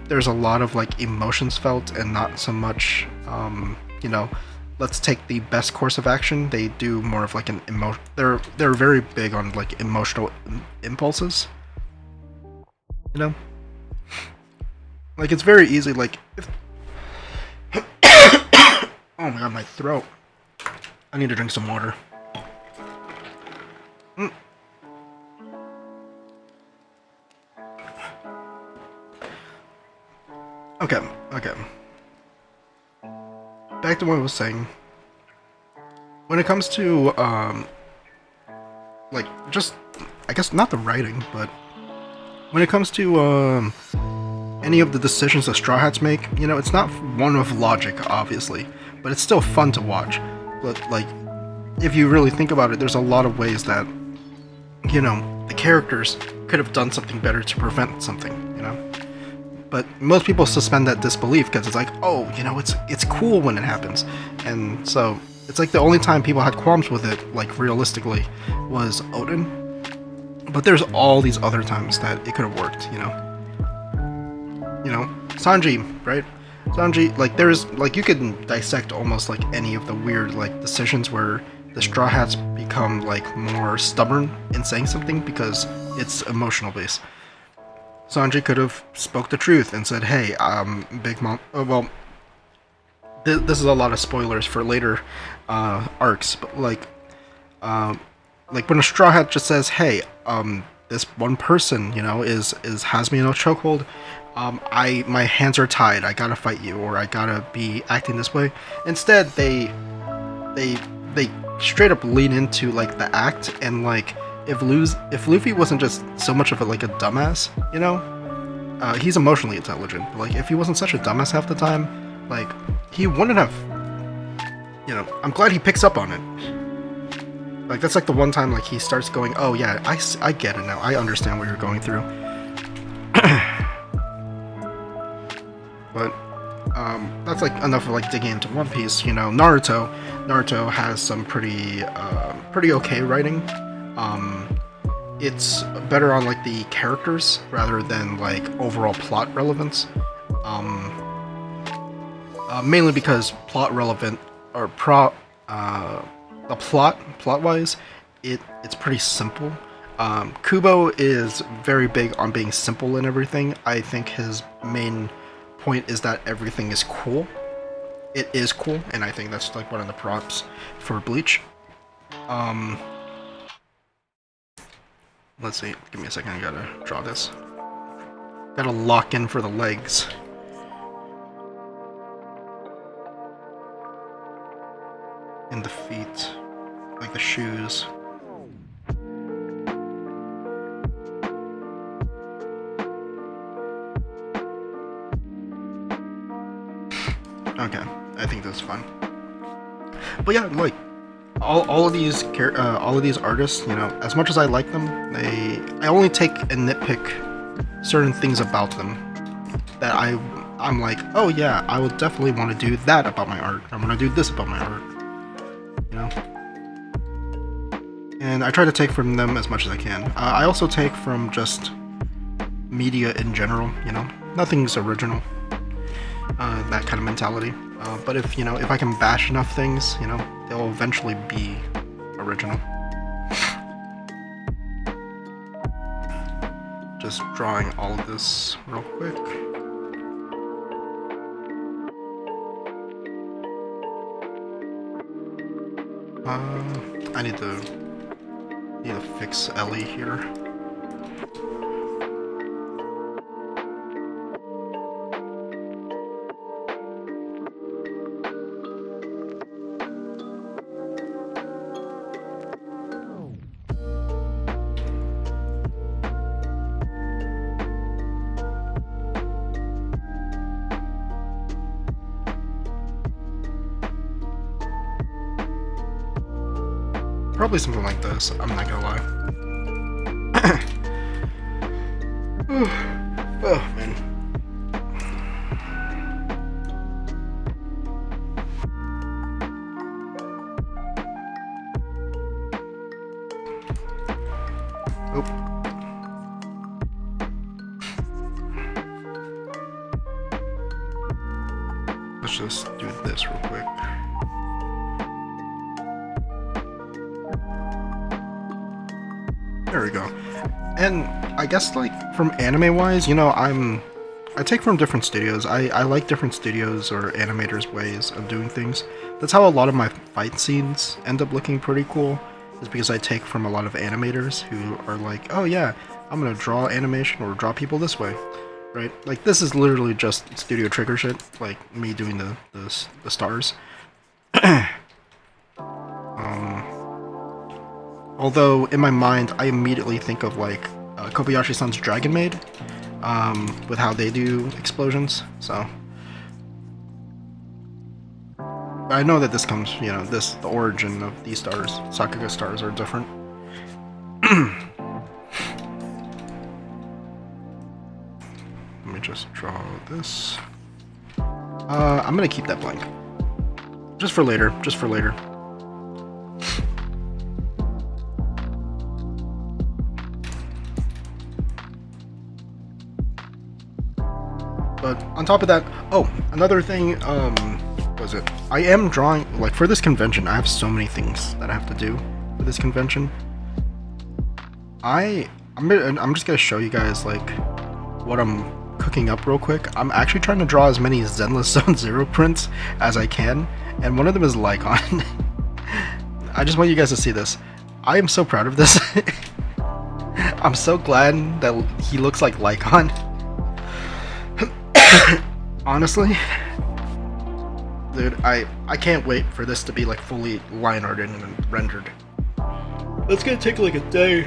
there's a lot of like emotions felt and not so much let's take the best course of action. They do more of like an emotion. They're very big on like emotional impulses. Like it's very easy, like if oh my god, my throat. I need to drink some water. Okay. Back to what I was saying. When it comes to like just I guess not the writing, but when it comes to any of the decisions that Straw Hats make, it's not one of logic, obviously, but it's still fun to watch. But like, if you really think about it, there's a lot of ways that, the characters could have done something better to prevent something, But most people suspend that disbelief because it's like, oh, it's cool when it happens, and so it's like the only time people had qualms with it, like realistically, was Odin. But there's all these other times that it could have worked, Sanji, right? Sanji, like there's like you can dissect almost like any of the weird like decisions where the Straw Hats become like more stubborn in saying something because it's emotional based. Sanji could have spoke the truth and said, "Hey, Big Mom." This is a lot of spoilers for later arcs, but like when a Straw Hat just says, "Hey, this one person, has me in a chokehold. My hands are tied. I gotta fight you, or I gotta be acting this way." Instead, they straight up lean into like the act, and like if Luffy wasn't just so much of a dumbass, he's emotionally intelligent. But like if he wasn't such a dumbass half the time, like he wouldn't have. I'm glad he picks up on it. Like that's like the one time like he starts going, "Oh yeah, I get it now. I understand what you're going through." But that's like enough of like digging into One Piece. Naruto has some pretty okay writing. It's better on like the characters rather than like overall plot relevance. Mainly because plot relevant or the plot wise, it's pretty simple. Kubo is very big on being simple and everything. I think his main point is that everything is cool. It is cool, and I think that's like one of the props for Bleach. Let's see. Give me a second. I gotta draw this. Gotta lock in for the legs. And the feet, like the shoes. Okay, I think that's fine. But yeah, like all of these all of these artists, you know, as much as I like them, I only take and nitpick certain things about them that I'm like, oh yeah, I will definitely want to do that about my art. I want to do this about my art, you know. And I try to take from them as much as I can. I also take from just media in general, you know. Nothing's original. That kind of mentality. But if you know, if I can bash enough things, you know, they'll eventually be original. Just drawing all of this real quick. I need to fix Ellie here. Probably something like this, I'm not gonna lie. Oh, man. Oh. Let's just do this real quick. There we go. And I guess like from anime wise, you know, I take from different studios. I like different studios or animators' ways of doing things. That's how a lot of my fight scenes end up looking pretty cool, is because I take from a lot of animators who are like, oh yeah, I'm gonna draw animation or draw people this way, right? Like this is literally just Studio Trigger shit, like me doing the stars. Although in my mind, I immediately think of like Kobayashi-san's Dragon Maid, with how they do explosions. So I know that this comes, you know, the origin of these stars, Sakuga stars, are different. Let me just draw this. I'm gonna keep that blank, just for later. Just for later. But on top of that, oh, another thing, what was it? I am drawing, like, for this convention, I have so many things that I have to do for this convention. I'm just gonna show you guys, like, what I'm cooking up real quick. I'm actually trying to draw as many Zenless Zone Zero prints as I can, and one of them is Lycon. I just want you guys to see this. I am so proud of this. I'm so glad that he looks like Lycon. Honestly, dude, I can't wait for this to be like fully line arted and rendered. It's gonna take like a day.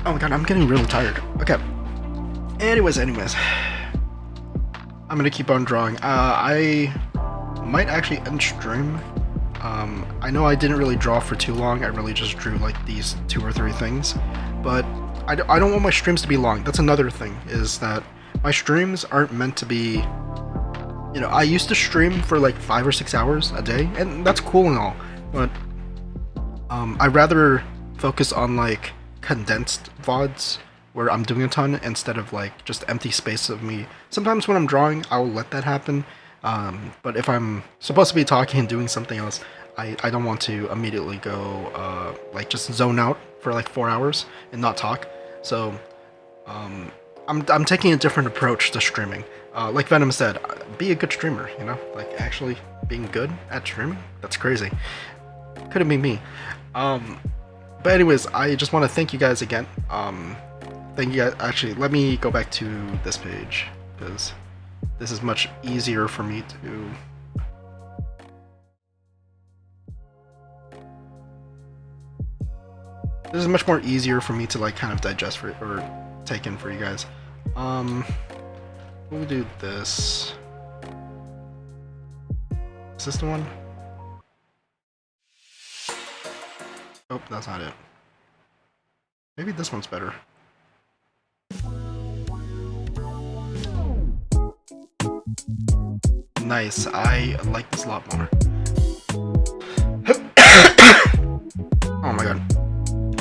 Oh my god, I'm getting really tired. Okay. Anyways, I'm gonna keep on drawing. I might actually end stream. I know I didn't really draw for too long. I really just drew like these 2 or 3 things, but I don't want my streams to be long. That's another thing, is that my streams aren't meant to be, you know, I used to stream for like 5 or 6 hours a day, and that's cool and all, but I'd rather focus on like condensed VODs where I'm doing a ton instead of like just empty space of me. Sometimes when I'm drawing, I'll let that happen, but if I'm supposed to be talking and doing something else, I don't want to immediately go like just zone out for like 4 hours and not talk. So I'm taking a different approach to streaming. Like Venom said, be a good streamer, you know? Like actually being good at streaming? That's crazy. Couldn't be me. But anyways, I just want to thank you guys again. Thank you guys. Actually, let me go back to this page, because this is much easier for me to... This is much more easier for me to like kind of digest for, or take in for you guys. We'll do this. Is this the one? Oh, that's not it. Maybe this one's better. Nice. I like this a lot more. Oh my god.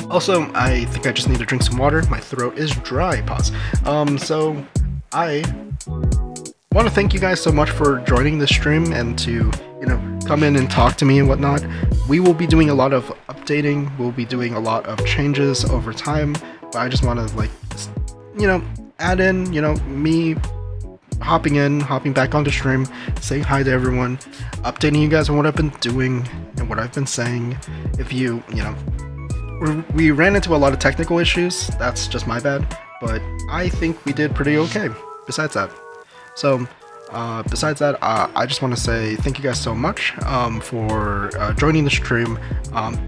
Also, I think I just need to drink some water. My throat is dry. Pause. So I want to thank you guys so much for joining this stream and to, come in and talk to me and whatnot. We will be doing a lot of updating. We'll be doing a lot of changes over time. But I just want to, add in, me hopping back onto stream, saying hi to everyone, updating you guys on what I've been doing and what I've been saying. If we ran into a lot of technical issues, that's just my bad, but I think we did pretty okay besides that. So besides that, I just want to say thank you guys so much for joining the stream.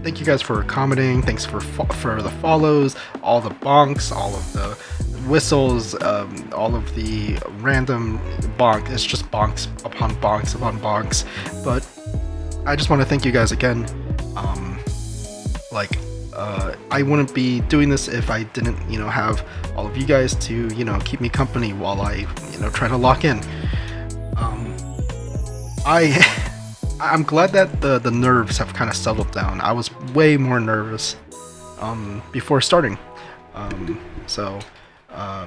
Thank you guys for commenting. Thanks for the follows, all the bonks, all of the whistles, all of the random bonk. It's just bonks upon bonks upon bonks. But I just want to thank you guys again. I wouldn't be doing this if I didn't, have all of you guys to, keep me company while I, try to lock in. I'm glad that the nerves have kind of settled down. I was way more nervous before starting.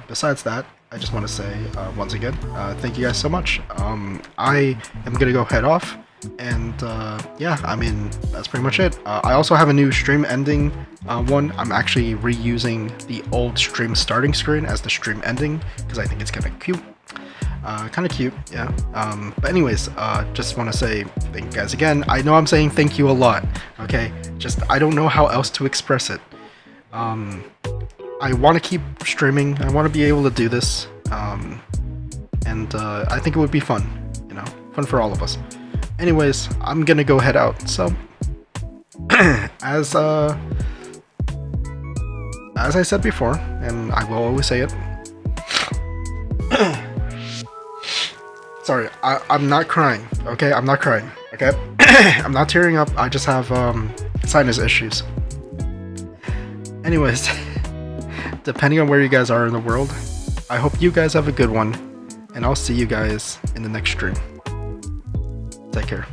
Besides that, I just want to say once again, thank you guys so much. I am gonna go head off, and yeah, I mean that's pretty much it. I also have a new stream ending one. I'm actually reusing the old stream starting screen as the stream ending because I think it's kind of cute. Yeah. But anyways, just want to say thank you guys again. I know I'm saying thank you a lot. Okay, just I don't know how else to express it. I want to keep streaming. I want to be able to do this, and I think it would be fun. Fun for all of us. Anyways, I'm gonna go head out. So, as I said before, and I will always say it. Sorry, I'm not crying. Okay, I'm not crying. Okay, I'm not tearing up. I just have sinus issues. Anyways. Depending on where you guys are in the world, I hope you guys have a good one, and I'll see you guys in the next stream. Take care.